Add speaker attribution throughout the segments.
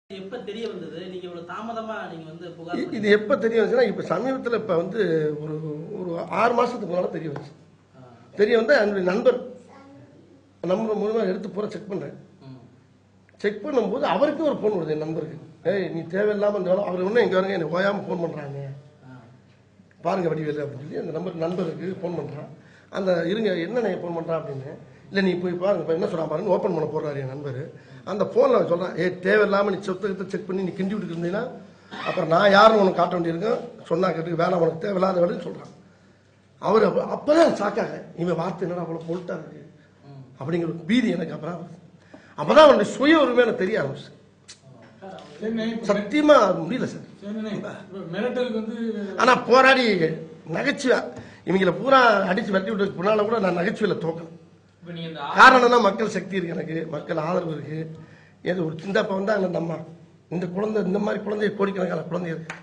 Speaker 1: எப்ப தெரிய வந்தது நீங்க இவ்வளவு தாமதமா நீங்க வந்து புகார்
Speaker 2: இது எப்ப தெரிய வந்துச்சுன்னா இப்ப சமீபத்தில் இப்ப வந்து ஒரு ஒரு 6 மாசத்துக்கு முன்னால தெரிய வந்துச்சு. தெரிய வந்து என்னுடைய நண்பர் நம்பர் மூலமா எடுத்து பூரா செக் பண்றேன். செக் பண்ணும்போது அவருக்கு ஒரு ஃபோன் வருது என் நம்பருக்கு. ஏய் நீ தேவையில்லாம இந்த அவர் ஒன்றும் எங்க வரங்க எனக்கு ஓயாம ஃபோன் பண்றாங்க பாருங்க வடிவேலு அப்படின்னு சொல்லி அந்த நண்பருக்கு ஃபோன் பண்றான். அந்த இருங்க என்ன ஃபோன் பண்றான் அப்படின்னு இல்லை நீ போய் பாருங்க இப்போ என்ன சொல்கிறான் பாருங்க ஓப்பன் பண்ண போடுறாரு என் நண்பர். அந்த ஃபோனில் சொல்கிறான் ஏ தேவையில்லாமல் நீ சொத்தை செக் பண்ணி நீ கிண்டி விட்டுட்டு இருந்தீங்கன்னா அப்புறம் நான் யாரும் உனக்கு காட்ட வேண்டியிருக்கேன் சொன்னா கேட்டு வேணாம் உனக்கு தேவையில்லாத வேலைன்னு சொல்கிறான். அவர் அப்போதான் சாக்காக இவன் வார்த்தை என்னடா அவ்வளோ பொருட்டா இருக்கு அப்படிங்கிற பீதி எனக்கு அப்பதான் அவனுடைய சுய உரிமை எனக்கு தெரிய ஆரம்பிச்சு. சத்தியமா முடியல சார். ஆனா போராடி நகைச்சுவை இவங்களை பூரா அடிச்சு வெட்டி விட்டு முன்னால கூட நான் நகைச்சுவையில தோக்கணும். காரணம்னா மக்கள் சக்தி இருக்கு, எனக்கு மக்கள் ஆதரவு இருக்கு. ஏதோ ஒரு சிந்தப்ப வந்தா அந்த அம்மா இந்த குழந்தை இந்த மாதிரி குழந்தைய கோடிக்கணக்கான குழந்தை இருக்கு.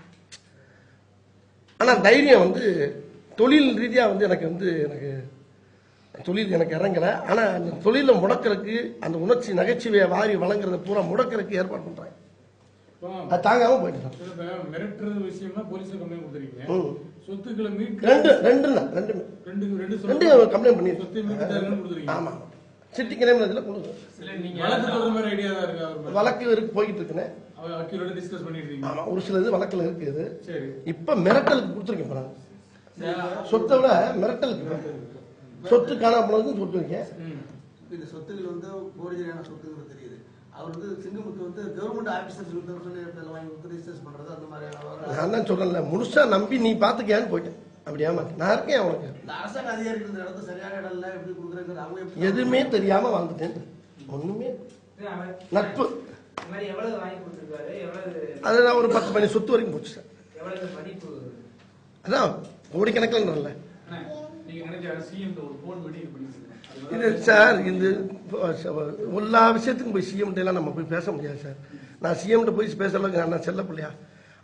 Speaker 2: ஆனா தைரியம் வந்து தொழில் ரீதியா வந்து எனக்கு தொழில் எனக்கு இறங்கல. ஆனா அந்த தொழில முடக்கிறதுக்கு அந்த உணர்ச்சி நகைச்சுவையை வாரி வழங்குறத பூரா முடக்கிறதுக்கு ஏற்பாடு பண்றாங்க. அது தாங்காம போயிட்டு கம்ப்ளைண்ட் பண்ணி ஆமா சிட்டி கிரைம்ல வழக்கு இருக்கு போயிட்டு இருக்குன்னு ஒரு சில இது வழக்குல இருக்குது. இப்ப மிரட்டலுக்கு கொடுத்துருக்கேன். சொத்தை விட மிரட்டலுக்கு சொத்து காணாம போனதுன்னு சொல்லிருக்கேன்.
Speaker 3: இந்த சொத்துக்கள் வந்து போர்ஜரியான சொத்துக்கள் தெரியுது. அவர் வந்து சிங்கமுத்து வந்து கவர்மெண்ட் ஆபீசர்ஸ் வாங்கி ரிஜிஸ்டர் பண்றது அந்த மாதிரி
Speaker 2: நான் தான் சொல்றேன்ல முழுசா நம்பி நீ பாத்துக்கியான்னு போயிட்டேன். அப்படியா நான் இருக்கேன். அவனுக்கு
Speaker 3: அரசாங்க அதிகாரிகள் இந்த இடத்துல சரியான இடம் இல்லை எப்படி கொடுக்குறாங்க அவங்க
Speaker 2: எதுவுமே தெரியாம வாழ்ந்துட்டேன். ஒண்ணுமே நட்பு அது நான் ஒரு 10 மணி சொத்து வரைக்கும் போச்சு சார். அதான் கோடிக்கணக்கில் இது சார். இந்த எல்லா விஷயத்துக்கும் போய் சிஎம் எல்லாம் நம்ம போய் பேச முடியாது சார். நான் சிஎம் போய் பேச அளவுக்கு நான் செல்ல பிள்ளையா?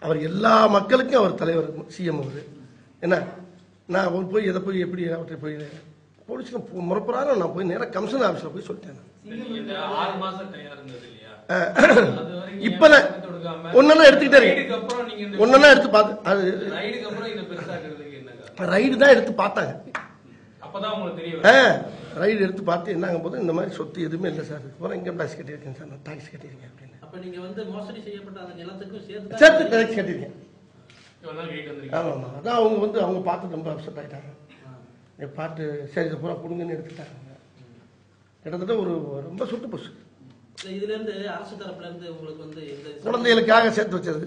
Speaker 2: அவர் எல்லா மக்களுக்கும் அவர் தலைவர் சிஎம். அவர் என்ன நான் அவர் போய் எதை போய் எப்படி அவற்றை போய் போலீஸ்ல முறப்புறாரு. நான் போய் நேராக கமிஷனர் ஆஃபீஸ்ல போய் சொல்லிட்டேன். இப்பதான் ஒன்னெல்லாம் எடுத்துக்கிட்டே இருக்கேன். ஒன்னெல்லாம் எடுத்து பார்த்து அது ரைடு தான் எடுத்து பார்த்தாங்க. ரைடு எடுத்து பார்த்து என்னங்க போது இந்த மாதிரி சொத்து எதுவுமே இல்லை சார். பூரா இன்கம் டாக்ஸ் கட்டியிருக்கேன் சார். நான் டாக்ஸ் கட்டியிருக்கேன் அப்படின்னு. அப்ப நீங்க வந்து மோசடி செய்யப்பட்ட அந்த நிலத்துக்கும் சேர்த்து டாக்ஸ் கட்டியிருக்கேன். ஆமா ஆமா. அதான் அவங்க வந்து அவங்க பார்த்து ரொம்ப அப்செட் ஆயிட்டாங்க. பார்த்து சரி இதை பூரா கொடுங்கன்னு எடுத்துட்டாங்க. கிட்டத்தட்ட ஒரு ரொம்ப சுட்டு போச்சு.
Speaker 1: இதுல இருந்து அரசு தரப்புல இருந்து உங்களுக்கு வந்து
Speaker 2: குழந்தைகளுக்காக சேர்த்து வச்சது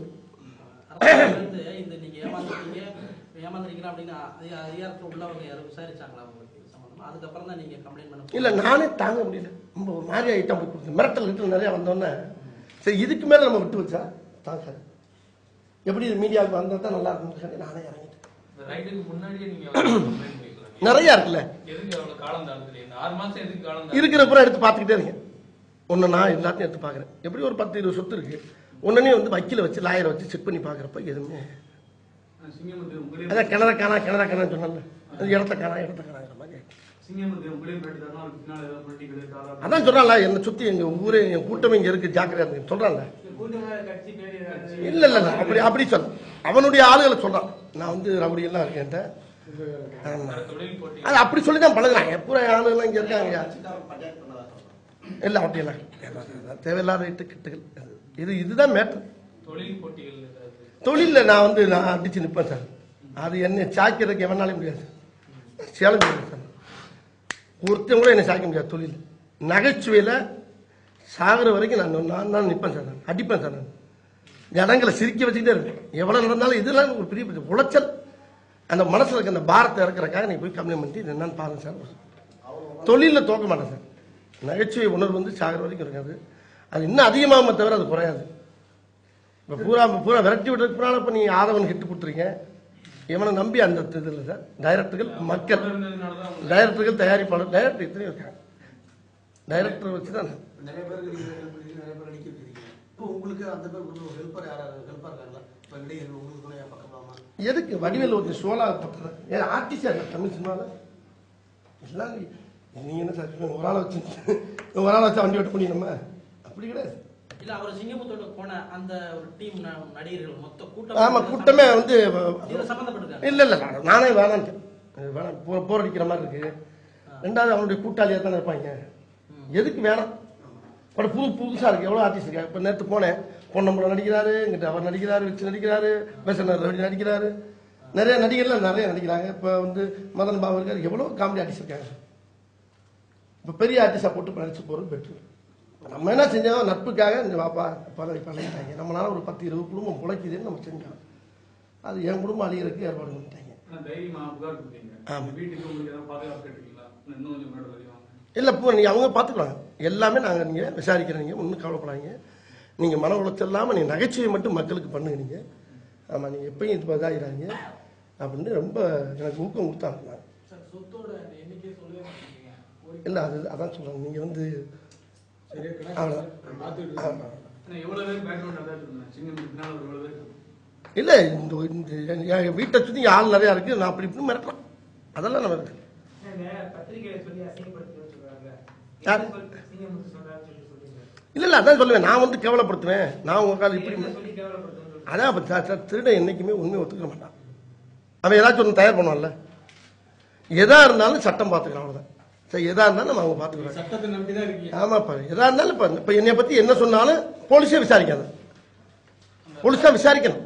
Speaker 1: இந்த நீங்க ஏமாந்துறீங்க அப்படின்னு அதிகாரத்தில் உள்ளவங்க யாரும் விசாரிச்சாங்களா உங்களுக்கு சம்பந்தமா? அதுக்கப்புறம் தான் நீங்க கம்ப்ளைண்ட் பண்ண
Speaker 2: இல்ல நானே தாங்க முடியல. ரொம்ப ஒரு மாதிரி ஐட்டம் போய் கொடுத்தேன். மிரட்டல் கிட்ட நிறைய வந்தோடனே சரி இதுக்கு மேல நம்ம விட்டு வச்சா தாங்க எப்படி மீடியாவுக்கு வந்தா தான் நல்லா இருக்கும். நானே இறங்கிட்டேன். நிறைய இருக்குல்ல இருக்கிற பூரா எடுத்து பார்த்துக்கிட்டே இருக்கேன். ஒன்னு நான் எல்லாத்தையும் எடுத்து பார்க்குறேன். எப்படி ஒரு 10-20 சொத்து இருக்கு. ஒன்னே வந்து வக்கீல வச்சு லாயரை வச்சு செக் பண்ணி பார்க்குறப்ப எதுவுமே அதான் கிணற காணா சொன்னால இடத்த காணாங்கிற மாதிரி அதான் சொல்றான்ல. என்னை சுத்தி எங்க ஊரே என் கூட்டமே இங்க இருக்கு ஜாக்கிரதையா இருக்கு சொல்றான்ல. இல்ல இல்ல அப்படி சொல்ல அவனுடைய ஆளுகளை சொல்றான். நான் வந்து ரவுடி எல்லாம் இருக்கேன். அது அப்படி சொல்லிதான் பழகுறாங்க. பூரா ஆளுகள்லாம் இங்க இருக்காங்க. இல்ல அப்படியெல்லாம் தேவையில்லாத கிட்டுகள் இதுதான் மேட்டர். தொழில நான் வந்து நான் அடிச்சு நிற்பேன் சார். அது என்ன சாய்க்கிறதுக்கு எவனாலே முடியாது. சேலம் சார் ஒருத்தன் கூட என்னை சாய்க்க முடியாது. தொழில் நகைச்சுவையில சாகிற வரைக்கும் நான் தான் நிற்பேன் சார். நான் அடிப்பேன் சார். நான் ஜனங்களை சிரிக்க வச்சுக்கிட்டே இருப்பேன். எவ்வளவு நடந்தாலும் இதெல்லாம் ஒரு பெரிய உளைச்சல். அந்த மனசுல இருக்க அந்த பாரத்தை இறக்குறக்காக நீ போய் கம்ப்ளைண்ட் பண்ணி என்னன்னு பாருங்க சார். தொழில தோக்க மாட்டேன் சார். நகைச்சுவை உணர்வு வந்து சாகிற வரைக்கும் இருக்காது. அது இன்னும் அதிகமாக தவிர அது குறையாது. இப்போ பூரா விரட்டி விட்டுறதுக்கு பின்னால் இப்போ நீ ஆதவன் ஹிட்டு கொடுத்துருங்க. இவனை நம்பி அந்த இது இல்லை சார். டைரக்டர்கள் மக்கள் டைரக்டர்கள் தயாரிப்பாளர் டைரக்டர் இத்தனையும் இருக்காங்க. டைரக்டர் வச்சு தான்
Speaker 3: நிறைய பேர் அடிக்க இப்போ உங்களுக்கு அந்த பேர் ஹெல்ப்பர் யாராவது ஹெல்ப்பர் இருக்காங்களா? இப்போ உங்களுக்கு துணையா பக்கமா
Speaker 2: எதுக்கு வடிவேல் ஒரு சோலா பக்கத்தில் ஏன் ஆர்டிஸ்டா இல்லை தமிழ் சினிமாவில் எல்லாம் நீங்க என்ன சார் ஒரு ஆளை வச்சு வண்டி ஓட்ட முடியும் நம்ம அப்படி கிடையாது.
Speaker 1: இல்ல அவர் சிங்கமுத்தோட போன அந்த ஒரு டீம் நடிகர்கள் மொத்த கூட்டம்
Speaker 2: ஆமா கூட்டமே வந்து
Speaker 1: சம்பந்தப்பட்டிருக்காங்க.
Speaker 2: இல்ல இல்ல நானே வேணாம் போர் அடிக்கிற மாதிரி இருக்கு. ரெண்டாவது அவனுடைய கூட்டாளியா தானே இருப்பாங்க, எதுக்கு வேணாம். படம் புதுசா இருக்கு, எவ்வளவு ஆர்டிஸ்ட் இருக்காங்க. இப்ப நேற்று போனேன், பொன்னம்பலம் நடிக்கிறாரு, இங்கிட்ட அவர் நடிக்கிறாரு, வச்சு நடிக்கிறாரு, பேசனர் ரவி நடிக்கிறாரு, நிறைய நடிகர்லாம் நிறைய நடிக்கிறாங்க. இப்போ வந்து மதன் பாபு இருக்காரு, எவ்வளோ காமெடி ஆர்டிஸ்ட் இருக்காங்க. இப்போ பெரிய ஆர்டிஸ்டாக போட்டு நடிச்சு போகிறது பெட்ரு. நம்ம என்ன செஞ்சோம், நட்புக்காக இந்த வாப்பா பழகிட்டாங்க. நம்மளால ஒரு 10-20 குடும்பம் பிழைக்குதுன்னு நம்ம செஞ்சோம். அது என் குடும்பம் அழிகிறதுக்கு ஏற்பாடு பண்ணிட்டாங்க. இல்லை இப்போ நீங்கள் அவங்க பார்த்துக்கலாம், எல்லாமே நாங்கள் நீங்கள் விசாரிக்கிறீங்க, ஒன்றும் கவலைப்படாதீங்க. நீங்கள் மன உளைச்சல் இல்லாமல் நீங்கள் நகைச்சுவை மட்டும் மக்களுக்கு பண்ணுங்க. நீங்கள் ஆமாம், நீங்கள் எப்பயும் இது இதாகிறாங்க அப்படின்னு ரொம்ப எனக்கு ஊக்கம் கொடுத்தாங்க. இல்லை அதான் சொல்கிறாங்க, நீங்கள் வந்து இல்லை இந்த வீட்டை சுற்றி ஆள் நிறையா இருக்குது, நான் அப்படி இப்படி மிரட்டலாம், அதெல்லாம் நம்ம இருக்கு. இல்லை அதான் சொல்லுவேன், நான் வந்து கேவலப்படுத்துவேன், நான் உங்க கால இப்படி அதான் திருடன் என்னைக்குமே உண்மையை ஒத்துக்க மாட்டான். அவன் ஏதாச்சும் ஒன்று தயார் பண்ணுவான்ல, எதா இருந்தாலும் சட்டம் பார்த்துக்கலாம், அவ்வளோதான். சரி, எதா இருந்தாலும் நம்ம அவங்க பார்த்துக்கலாம். ஆமாப்பா, எதா இருந்தாலும் இப்போ என்னை பற்றி என்ன சொன்னாலும் போலீஸே விசாரிக்காது, போலீஸாக விசாரிக்கணும்.